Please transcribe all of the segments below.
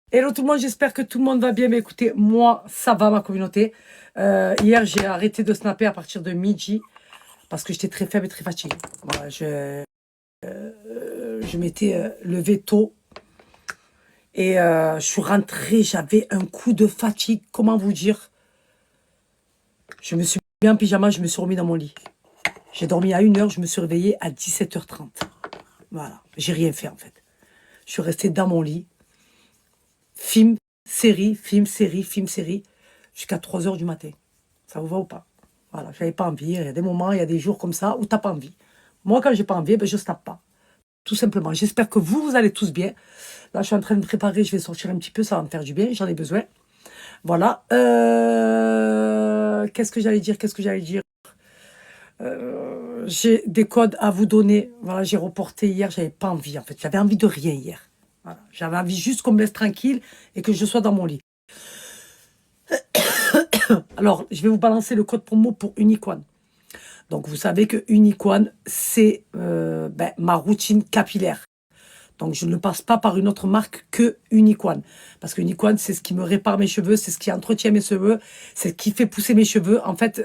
Hello tout le monde, j'espère que tout le monde va bien. Mais écoutez, moi, ça va ma communauté. Hier, j'ai arrêté de snapper à partir de midi parce que j'étais très faible et très fatiguée. Voilà, je m'étais levé tôt et je suis rentrée, j'avais un coup de fatigue. Comment vous dire? Je me suis mis en pyjama, je me suis remis dans mon lit. J'ai dormi à 1 heure, je me suis réveillée à 17h30. Voilà, j'ai rien fait en fait. Je suis restée dans mon lit. Film, série, film, série, film, série, jusqu'à 3 heures du matin. Ça vous va ou pas? Voilà, j'avais pas envie. Il y a des moments, il y a des jours comme ça où t'as pas envie. Moi, quand j'ai pas envie, ben, je snap pas. Tout simplement. J'espère que vous allez tous bien. Là, je suis en train de me préparer. Je vais sortir un petit peu. Ça va me faire du bien. J'en ai besoin. Voilà. Qu'est-ce que j'allais dire? Qu'est-ce que j'allais dire? J'ai des codes à vous donner. Voilà, j'ai reporté hier. J'avais pas envie, en fait. J'avais envie de rien hier. Voilà. J'avais envie juste qu'on me laisse tranquille et que je sois dans mon lit. Alors, je vais vous balancer le code promo pour Unicorn. Donc, vous savez que Unicorn, c'est ma routine capillaire. Donc, je ne passe pas par une autre marque que Unicorn. Parce que Unicorn, c'est ce qui me répare mes cheveux, c'est ce qui entretient mes cheveux, c'est ce qui fait pousser mes cheveux. En fait,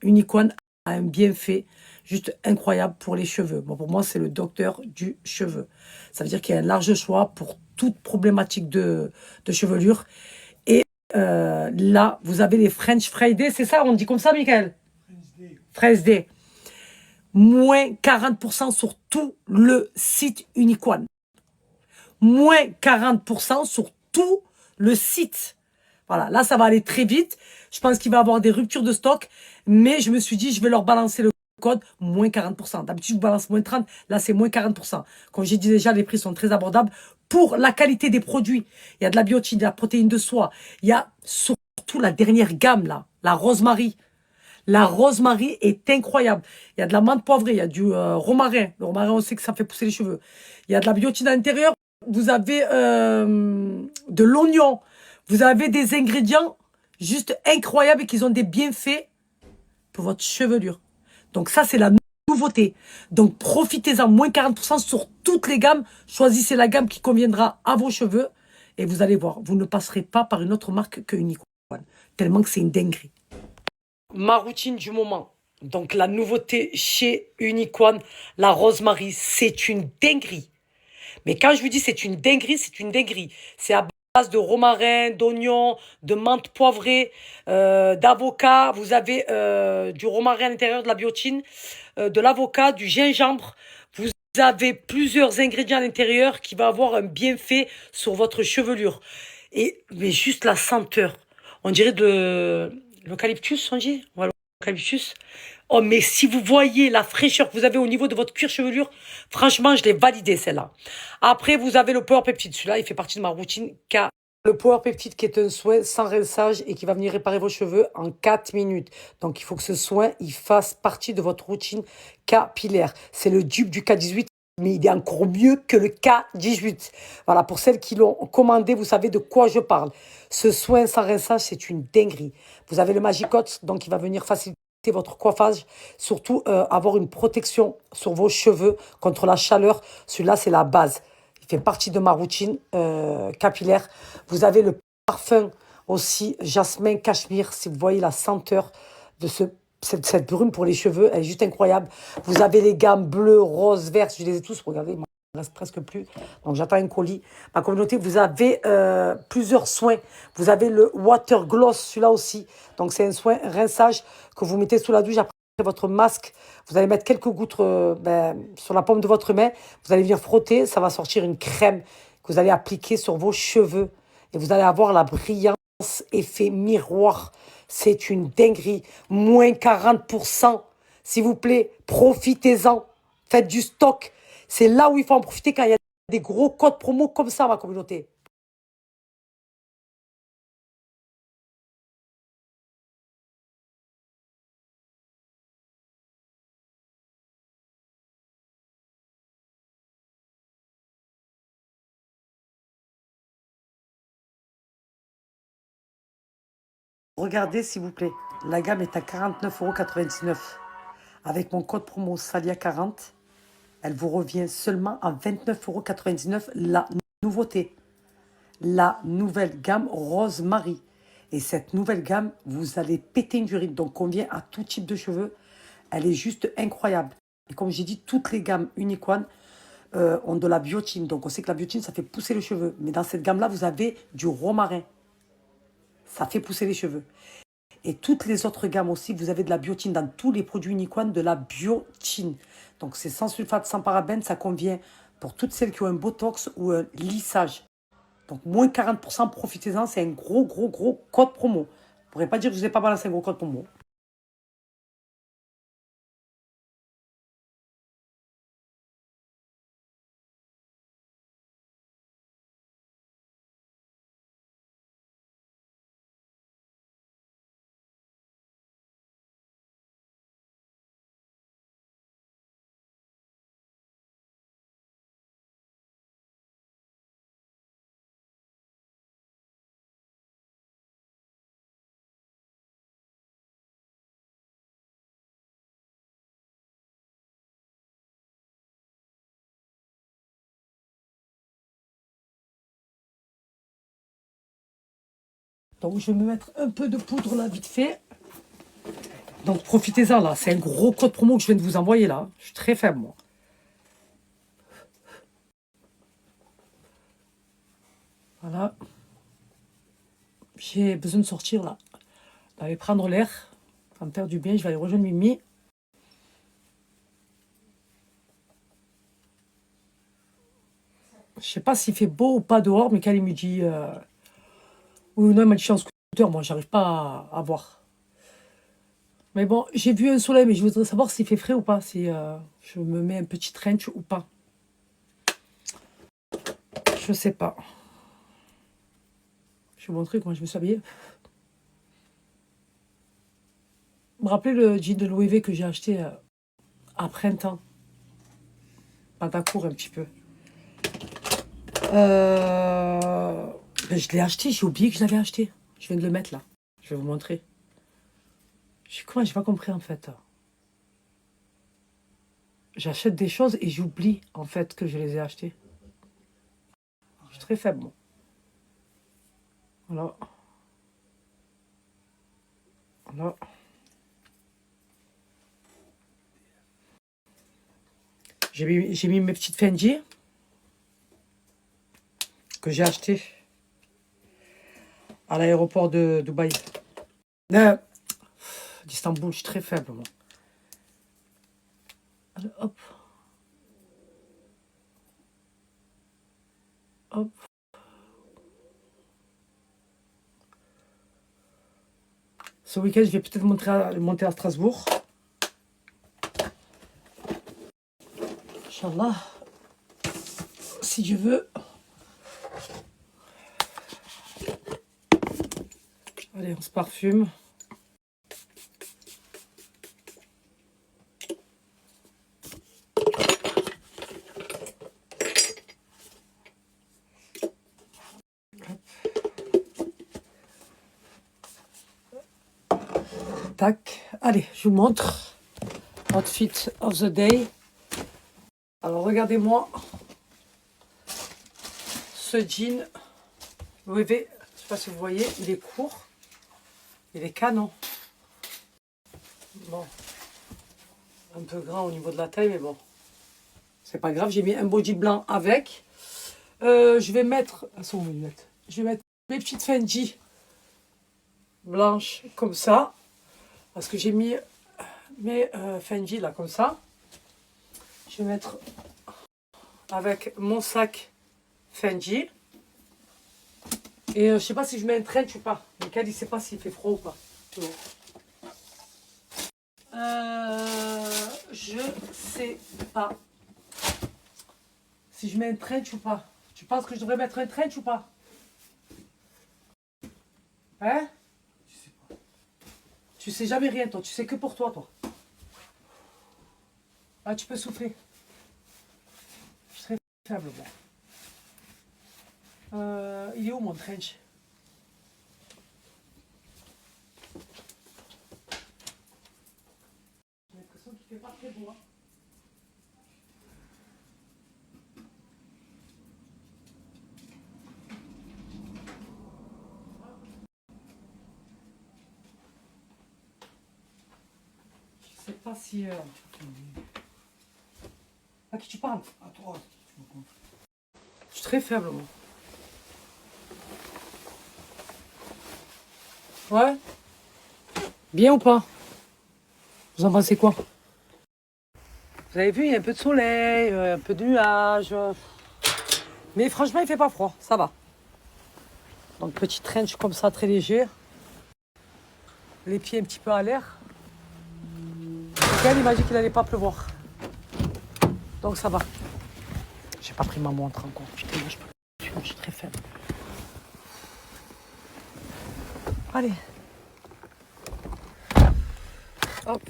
Unicorn a un bienfait juste incroyable pour les cheveux. Bon, pour moi, c'est le docteur du cheveu. Ça veut dire qu'il y a un large choix pour toute problématique de chevelure. Et là, vous avez les French Friday, c'est ça? On dit comme ça, Michael? Fraise Day. Moins 40% sur tout le site Unicorn. Moins 40% sur tout le site. Voilà, là, ça va aller très vite. Je pense qu'il va y avoir des ruptures de stock. Mais je me suis dit, je vais leur balancer le code moins 40%. D'habitude, je balance moins 30. Là, c'est moins 40%. Comme j'ai dit déjà, les prix sont très abordables. Pour la qualité des produits, il y a de la biotine, de la protéine de soie. Il y a surtout la dernière gamme, là, la rosemary. La rosemary est incroyable. Il y a de la menthe poivrée, il y a du romarin. Le romarin, on sait que ça fait pousser les cheveux. Il y a de la biotine à l'intérieur. Vous avez de l'oignon. Vous avez des ingrédients juste incroyables et qui ont des bienfaits pour votre chevelure. Donc ça, c'est la nouveauté. Donc profitez-en, moins 40% sur toutes les gammes. Choisissez la gamme qui conviendra à vos cheveux. Et vous allez voir, vous ne passerez pas par une autre marque que Unicorn. Tellement que c'est une dinguerie. Ma routine du moment. Donc la nouveauté chez Unicorn, la rosemary, c'est une dinguerie. Mais quand je vous dis c'est une dinguerie, c'est une dinguerie. C'est à base de romarin, d'oignon, de menthe poivrée, d'avocat. Vous avez du romarin à l'intérieur, de la biotine, de l'avocat, du gingembre. Vous avez plusieurs ingrédients à l'intérieur qui vont avoir un bienfait sur votre chevelure. Mais juste la senteur. On dirait de l'eucalyptus, on dit? Ouais, l'eucalyptus. Oh, mais si vous voyez la fraîcheur que vous avez au niveau de votre cuir chevelure, franchement, je l'ai validé celle-là. Après, vous avez le Power Peptide. Celui-là, il fait partie de ma routine K. Le Power Peptide qui est un soin sans rinçage et qui va venir réparer vos cheveux en 4 minutes. Donc, il faut que ce soin, il fasse partie de votre routine capillaire. C'est le dupe du K18, mais il est encore mieux que le K18. Voilà, pour celles qui l'ont commandé, vous savez de quoi je parle. Ce soin sans rinçage, c'est une dinguerie. Vous avez le Magicote, donc il va venir faciliter votre coiffage, surtout avoir une protection sur vos cheveux contre la chaleur. Celui-là, c'est la base. Il fait partie de ma routine capillaire. Vous avez le parfum aussi, jasmin, cachemire. Si vous voyez la senteur de cette brume pour les cheveux, elle est juste incroyable. Vous avez les gammes bleues, roses, vertes. Je les ai tous, regardez, il ne reste presque plus. Donc, j'attends un colis. Ma communauté, vous avez plusieurs soins. Vous avez le Water Gloss, celui-là aussi. Donc, c'est un soin rinçage que vous mettez sous la douche après votre masque. Vous allez mettre quelques gouttes sur la paume de votre main. Vous allez venir frotter. Ça va sortir une crème que vous allez appliquer sur vos cheveux. Et vous allez avoir la brillance, effet miroir. C'est une dinguerie. Moins 40%. S'il vous plaît, profitez-en. Faites du stock. C'est là où il faut en profiter quand il y a des gros codes promo comme ça, ma communauté. Regardez, s'il vous plaît. La gamme est à 49,99 €. Avec mon code promo SALIA40, elle vous revient seulement à 29,99 € la nouveauté. la nouvelle gamme Rosemary. Et cette nouvelle gamme, vous allez péter une durite. Donc, convient à tout type de cheveux. Elle est juste incroyable. Et comme j'ai dit, toutes les gammes Unicorn ont de la biotine. Donc, on sait que la biotine, ça fait pousser les cheveux. Mais dans cette gamme-là, vous avez du romarin. Ça fait pousser les cheveux. Et toutes les autres gammes aussi, vous avez de la biotine. Dans tous les produits Unicorn, de la biotine. Donc, c'est sans sulfate, sans parabènes. Ça convient pour toutes celles qui ont un botox ou un lissage. Donc, moins 40%, profitez-en. C'est un gros, gros, gros code promo. Vous ne pourrez pas dire que je vous ai pas balancé un gros code promo. Donc, je vais me mettre un peu de poudre là, vite fait. Donc, profitez-en là. C'est un gros code promo que je viens de vous envoyer là. Je suis très faible, moi. Voilà. J'ai besoin de sortir là. D'aller prendre l'air. Ça me faire du bien. Je vais aller rejoindre Mimi. Je sais pas s'il fait beau ou pas dehors, mais quand il me dit... Oui, non, il m'a dit je suis en scooter. Moi, j'arrive pas à voir. Mais bon, j'ai vu un soleil, mais je voudrais savoir s'il fait frais ou pas. Si je me mets un petit trench ou pas. Je sais pas. Je vais vous montrer comment je me suis habillée. Vous me rappelez le jean de l'OEV que j'ai acheté à printemps? Patacourt un petit peu. Ben, je l'ai acheté, j'ai oublié que je l'avais acheté. Je viens de le mettre là. Je vais vous montrer. Comment j'ai pas compris en fait. J'achète des choses et j'oublie en fait que je les ai achetées. Je suis très faible moi. Voilà. Voilà. J'ai mis mes petites Fendi que j'ai achetées à l'aéroport de Dubaï. D'Istanbul, je suis très faible moi. Alors, hop. Hop. Ce week-end, je vais peut-être monter à Strasbourg. Inch'Allah. Si Dieu veut. Allez, on se parfume. Tac. Allez, je vous montre. Outfit of the day. Alors, regardez-moi. Ce jean. Louis V. Je sais pas si vous voyez. Il est court. Il est canon. Bon. Un peu grand au niveau de la taille, mais bon. C'est pas grave. J'ai mis un body blanc avec. Je vais mettre... Elles sont où mes lunettes? Je vais mettre mes petites Fendi blanches comme ça. Parce que j'ai mis mes Fendi là comme ça. Je vais mettre avec mon sac Fendi. Et je sais pas si je mets un trench ou pas. Lequel il sait pas s'il fait froid ou pas. Je sais pas si je mets un trench ou pas. Tu penses que je devrais mettre un trench ou pas? Hein? Tu sais jamais rien, toi. Tu sais que pour toi, toi. Ah, tu peux souffler. Je suis très faible, moi. Il est où mon trench? J'ai l'impression qu'il fait pas très beau. Hein. pas si... À qui tu parles? À toi. Je suis très faible, moi. Ouais? Bien ou pas? Vous en pensez quoi? Vous avez vu, il y a un peu de soleil, un peu de nuages. Mais franchement, il fait pas froid, ça va. Donc, petit trench comme ça, très léger. Les pieds un petit peu à l'air. Il m'a dit qu'il n'allait pas pleuvoir. Donc, ça va. J'ai pas pris ma montre encore. Putain, moi, je suis très faible. Allez. Hop.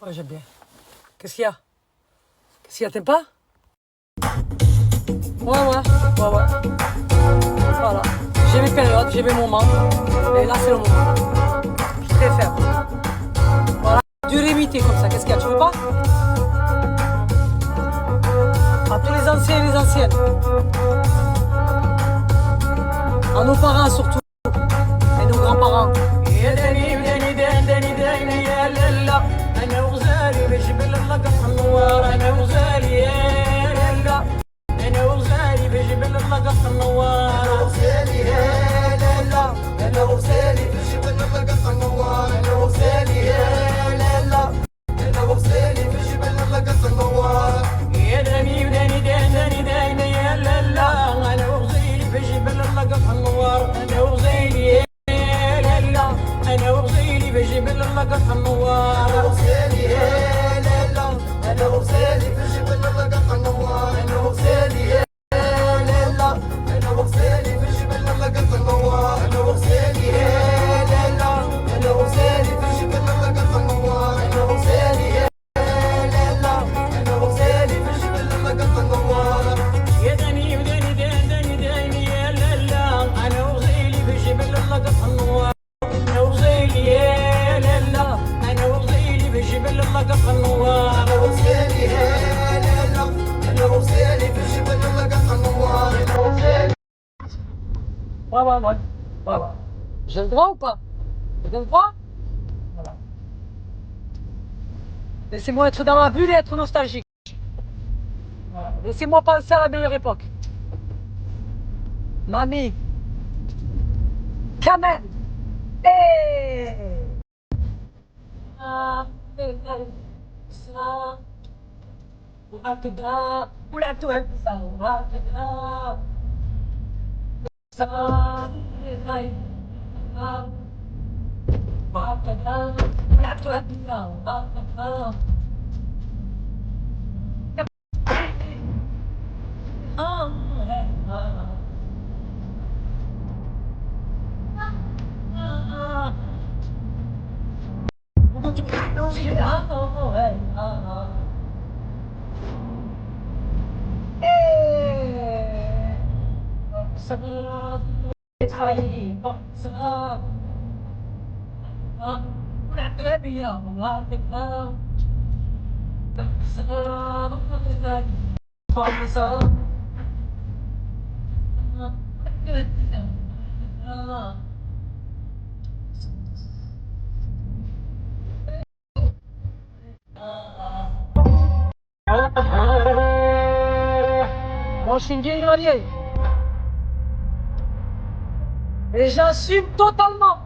Ouais, j'aime bien. Qu'est-ce qu'il y a? Qu'est-ce qu'il y a? T'aimes pas? Ouais. Voilà. J'ai mes périodes, j'ai mes moments. Et là, c'est le moment. Je suis très faible. Voilà. Dur limité comme ça. Qu'est-ce qu'il y a? Tu veux pas? À tous les anciens et les anciennes. À nos parents surtout. Et nos grands-parents. Ouais. J'ai le droit ou pas? J'ai le droit? Voilà. Laissez-moi être dans ma bulle et être nostalgique. Voilà. Laissez-moi penser à la meilleure époque. Mamie. Quand même. Hey. Moi, je suis une vieille mariée. Et j'assume totalement.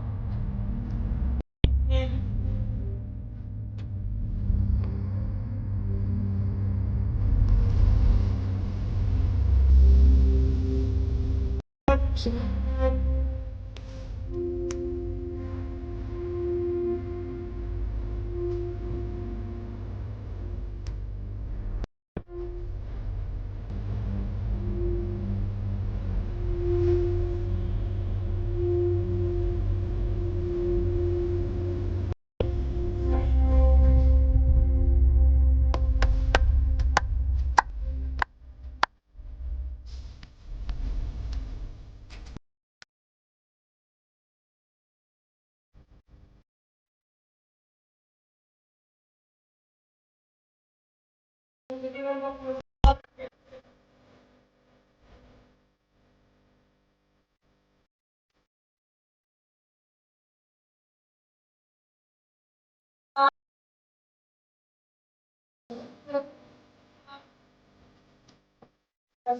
Non,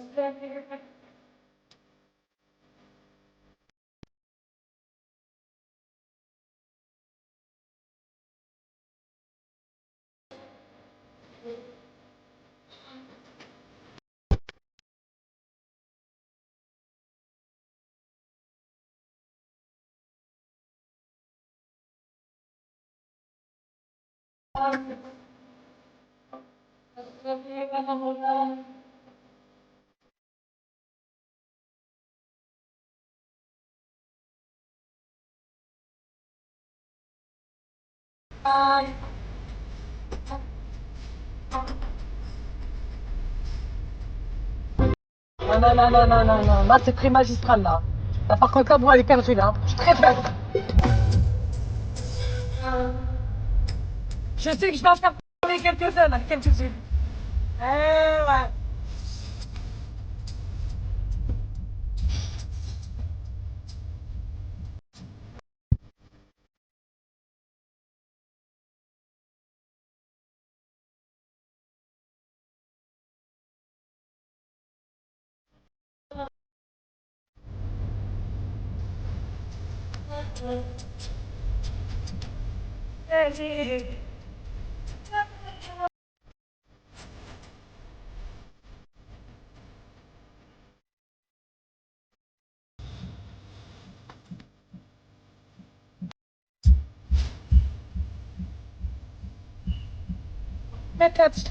non, non, non, non, non, non. Là, c'est très magistral, là. Là, par contre, la voix, elle est perdue, là. Je suis très faible. Je sais que je vais en faire quelques-uns, là, quelques-unes. Ouais.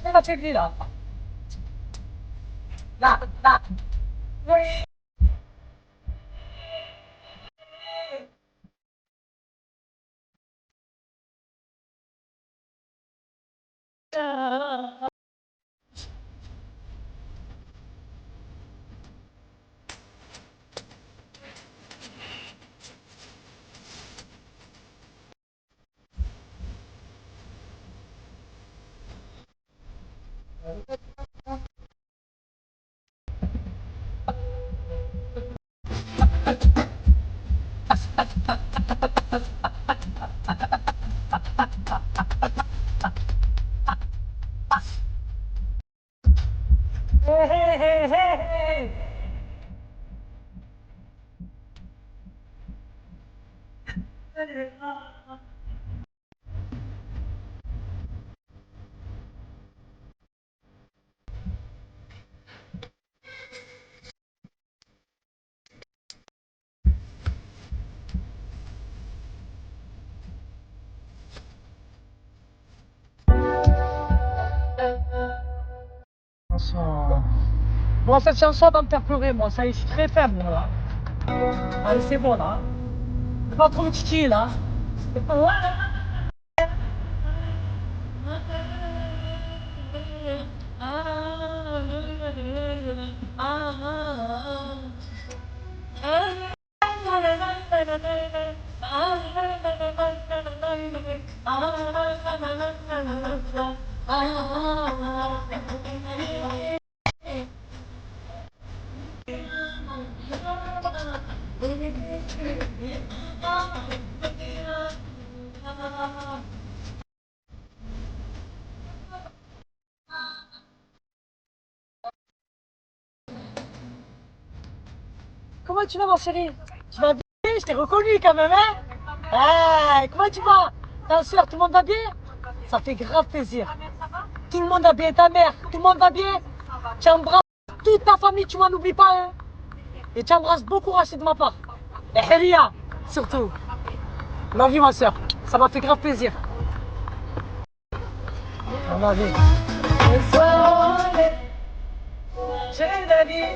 Mets la télé, là. Là. Oui. Bon, cette chanson va me faire pleurer, moi. Ça y est, je suis très faible, là. Allez, c'est bon, là. C'est pas trop tiki, là. Comment tu vas, ma chérie? Tu vas bien? Je t'ai reconnu quand même, hein? Ah, comment tu vas? Ta soeur, tout le monde va bien? Ça fait grave plaisir. Tout le monde va bien, ta mère, tout le monde va bien? Tu embrasses toute ta famille, tu m'en oublies pas, hein? Et tu embrasses beaucoup Rachid de ma part. Et Heria, surtout. Love you, ma soeur. Ça m'a fait grave plaisir. On va bien. Le soir, j'ai la vie.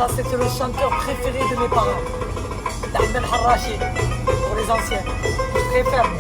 Ça, c'était le chanteur préféré de mes parents. Ahmed Harrachi, pour les anciens. Je suis très ferme.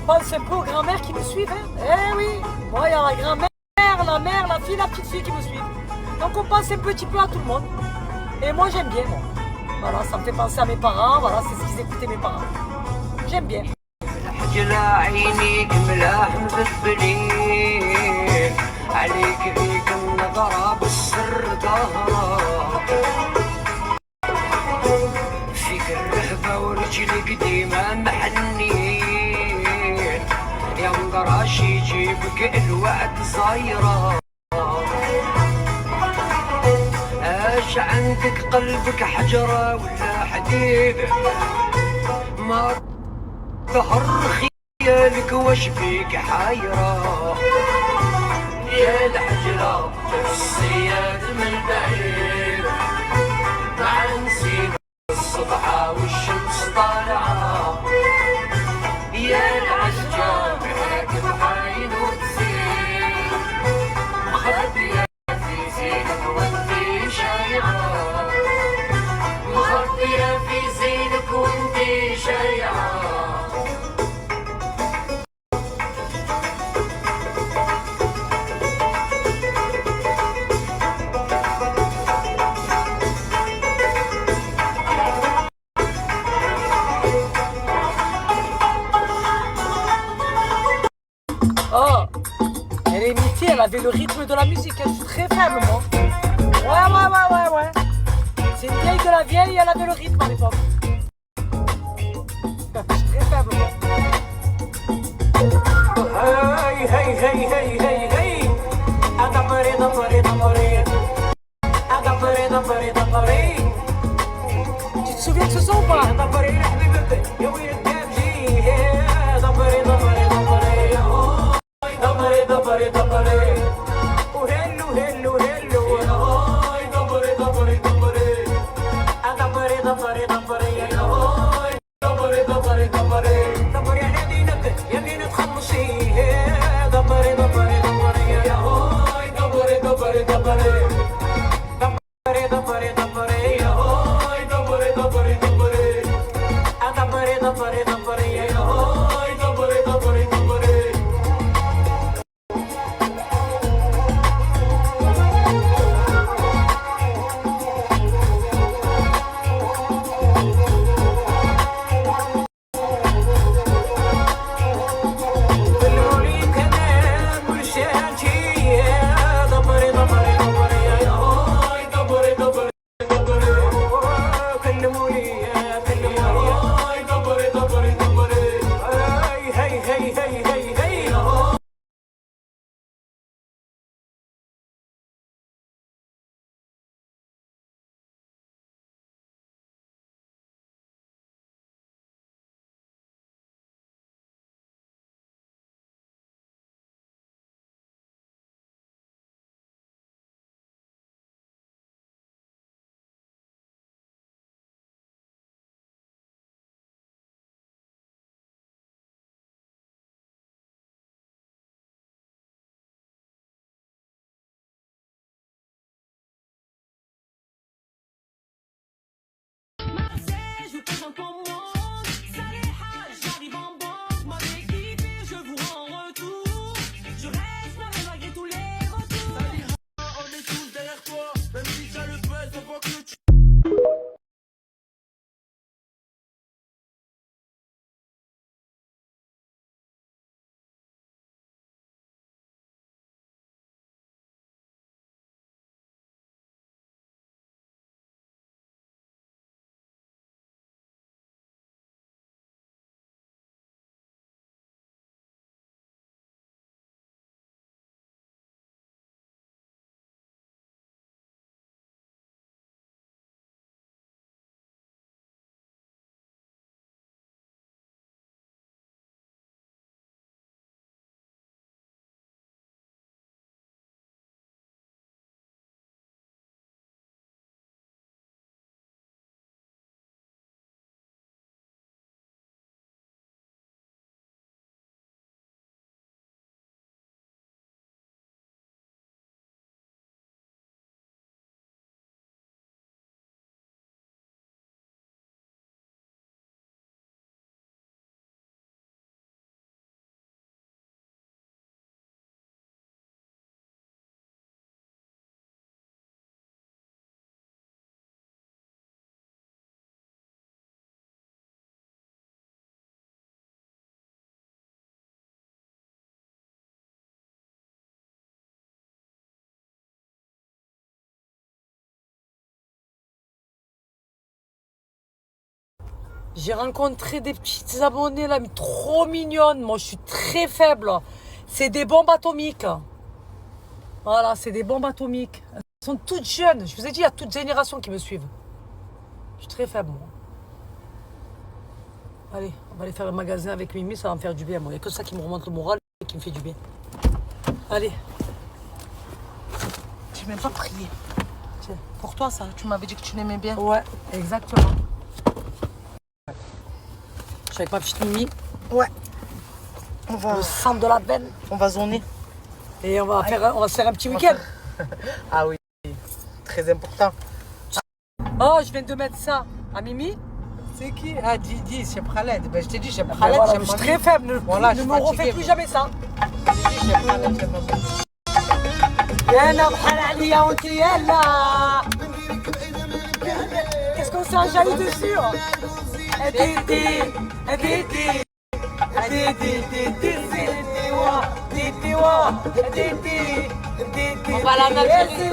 pense un peu aux grand-mères qui me suivent. Hein. Eh oui, moi il y a la grand-mère, la mère, la fille, la petite fille qui me suivent. Donc on pense un petit peu à tout le monde. Et moi j'aime bien, moi. Voilà, ça me fait penser à mes parents, voilà, c'est ce qu'ils écoutaient mes parents. J'aime bien. رجل عينيك ملاح مذبلين عليك فيك النظرة بالسر ظهرة فيك الرهبة ورجلك ديما محنين يا مقراش يجيبك الوعد صايرة اش عندك قلبك حجرة ولا حديد ما ظهر خيالك وش فيك حايرة يا الحجرة الصياد من بعيد مع نسيم الصبحة والشمس طالعة يا العشجة راكب حاين وتزيد مخبية في زينك وانتي شايعة مخبية في زينك وانتي شايعة Oh, elle est imitée, elle avait le rythme de la musique, elle est très faible, moi. Ouais. C'est une vieille de la vieille, elle avait le rythme à l'époque. Je suis très faible, moi. Tu te souviens de ce son ou pas? J'ai rencontré des petites abonnées là, mais trop mignonnes. Moi, je suis très faible. C'est des bombes atomiques. Voilà, c'est des bombes atomiques. Elles sont toutes jeunes. Je vous ai dit, il y a toute génération qui me suivent. Je suis très faible, moi. Allez, on va aller faire le magasin avec Mimi, ça va me faire du bien. Moi, il n'y a que ça qui me remonte le moral et qui me fait du bien. Allez. J'ai même pas prié. Tiens, pour toi, ça, tu m'avais dit que tu l'aimais bien. Ouais, exactement. Je suis avec ma petite Mimi, Ouais. On va, le sang de la veine. on va zoner. Et on va se faire un petit week-end. Ah oui, très important. Oh, je viens de mettre ça à Mimi. C'est qui? Ah, dis, j'aime Khaled. Ben, je t'ai dit, j'aime Ben Khaled, voilà, j'aime je suis Mami. très faible. Voilà, je ne suis me refais fatiguée, plus moi. jamais ça. Je t'ai dit, j'aime Khaled, j'aime Mami. Qu'est-ce qu'on s'est enjaillé dessus? On va aller en Algérie.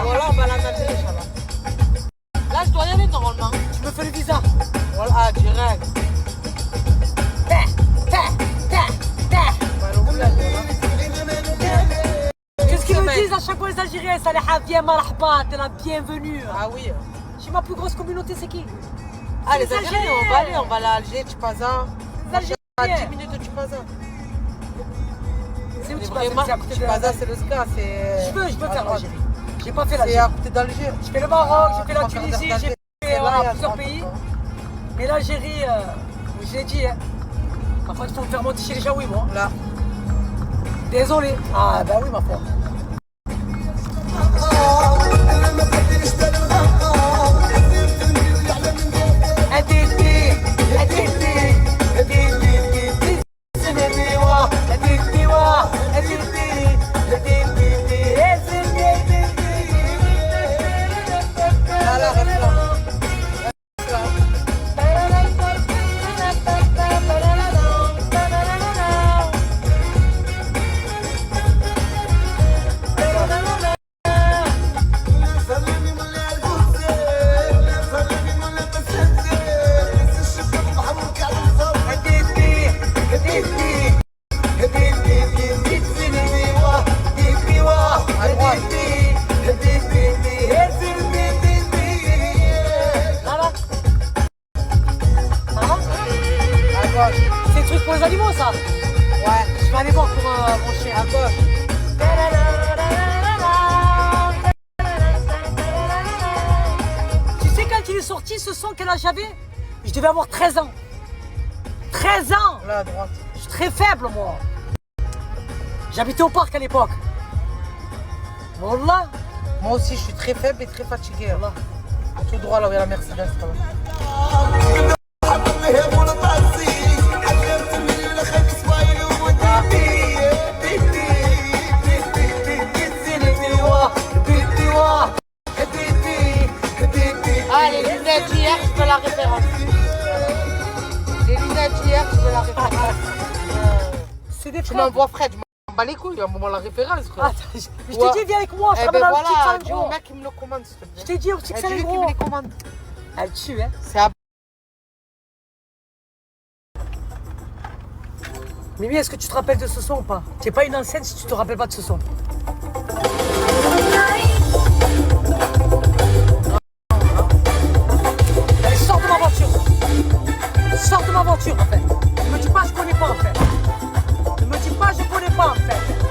Voilà, on va aller en Algérie, Inch'Allah. Là, je dois y aller normalement. Tu me fais le visa. Voilà, direct. On va aller au bled, voilà. Qu'est-ce qu'ils me semaine. disent à chaque fois les Algériens? Ça les havia marhaba, t'es la bienvenue. Ah oui. J'ai ma plus grosse communauté, c'est qui? Ah, les Les Algériens, Algériens. on va aller à Alger, Tupaza. Les Algériens. À 10 minutes de Tupaza. C'est où Mais tu vraiment, passes? C'est à côté de Tupaza, c'est le SCA, c'est... Je veux à faire droite. l'Algérie. J'ai pas fait C'est l'Algérie. à côté d'Alger. J'ai fait le Maroc, j'ai fait la 3 quarts d'heure Tunisie, j'ai d'Alger. fait C'est là, voilà, il y a plusieurs 30 pays. ans. Mais l'Algérie, je l'ai dit, hein. Parfois, il faut me faire monter chez les Jaouis, moi. Là. Désolé. Ah, bah oui, ma foi. Là, là, reste là. Reste là. À droite. Voilà. Voilà. À gauche. C'est le truc pour les animaux, ça. Ouais. Je vais aller voir pour mon chien. À gauche. Tu sais, quand il est sorti, ce son, quel âge j'avais? Je devais avoir 13 ans. 13 ans. Là, à droite. Je suis très faible, moi. J'habitais au parc à l'époque. Wallah. Moi aussi, je suis très faible et très fatigué. Wallah. Tout droit, là où il y a la Mercedes. Là. Ah, les lunettes d'hier, je veux la référence. Les lunettes d'hier, je veux la référence. C'est des Tu frères. m'envoies Fred, je m'en bats les couilles, à un moment la référence, frère. Attends, je t'ai dit, viens avec moi, je Eh t'amène ben dans le petit voilà, sang dis au gros. mec qui me le commande, s'il te Je plaît. t'ai dit au petit Eh, sang dis-lui qu'il gros. me les commande. Elle tue, hein. C'est à... Mimi, est-ce que tu te rappelles de ce son ou pas? T'es pas une ancienne si tu te rappelles pas de ce son. Allez, sors de ma voiture. Sors de ma voiture, en fait. Ne me dis pas je connais pas, en fait. Ne me dis pas je connais pas, en fait.